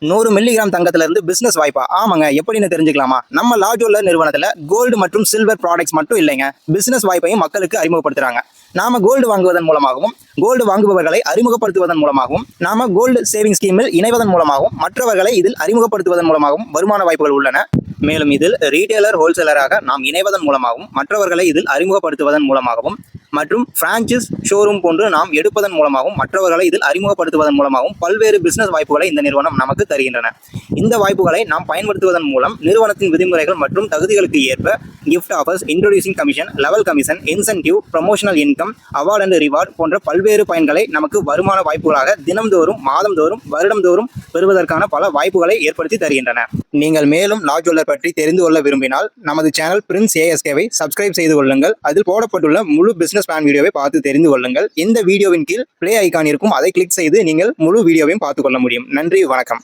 100 milligram தங்கத்துல இருந்து business வாய்ப்பா? ஆமாங்க. எப்படின்னு தெரிஞ்சுக்கலாமா? நம்ம லா ஜுவல்லர் நிறுவனத்துல கோல்டு மற்றும் சில்வர் ப்ராடக்ட்ஸ் மட்டும் இல்லைங்க, பிசினஸ் வாய்ப்பையும் மக்களுக்கு அறிமுகப்படுத்துறாங்க. நாம கோல்டு வாங்குவதன் மூலமாகவும், கோல்டு வாங்குபவர்களை அறிமுகப்படுத்துவதன் மூலமாகவும், நாம கோல்டு சேவிங் ஸ்கீமில் இணைவதன் மூலமாகவும், மற்றவர்களை இதில் அறிமுகப்படுத்துவதன் மூலமாகவும் வருமான வாய்ப்புகள் உள்ளன. மேலும் இதில் ரீட்டைலர் ஹோல்சேலராக நாம் இணைவதன் மூலமாகவும், மற்றவர்களை இதில் அறிமுகப்படுத்துவதன் மூலமாகவும், மற்றும் பிரான்சைஸ் ஷோரூம் போன்று நாம் எடுப்பதன் மூலமாகவும், மற்றவர்களை இதில் அறிமுகப்படுத்துவதன் மூலமாகவும் பல்வேறு பிசினஸ் வாய்ப்புகளை இந்த நிறுவனம் நமக்கு தருகின்றன. இந்த வாய்ப்புகளை நாம் பயன்படுத்துவதன் மூலம் நிறுவனத்தின் விதிமுறைகள் மற்றும் தகுதிகளுக்கு ஏற்ப gift offers, introducing commission, level commission, incentive, promotional income, award and reward போன்ற பல்வேறு பயன்களை நமக்கு வருமான வாய்ப்புகளாக தினம்தோறும், மாதம்தோறும், வருடம்தோறும் பெறுவதற்கான பல வாய்ப்புகளை ஏற்படுத்தி தருகின்றன. நீங்கள் மேலும் லா ஜுவல்லர் பற்றி தெரிந்து கொள்ள விரும்பினால் நமது சேனல் பிரின்ஸ் ஏஎஸ்கேவை சப்ஸ்கிரைப் செய்து கொள்ளுங்கள். அதில் போடப்பட்டுள்ள முழு பிசினஸ் பிளான் வீடியோவை பார்த்து தெரிந்து கொள்ளுங்கள். இந்த வீடியோவின் கீழ் பிளே ஐகான் இருக்கும், அதை கிளிக் செய்து நீங்கள் முழு வீடியோவையும் பார்த்துக் கொள்ள முடியும். நன்றி, வணக்கம்.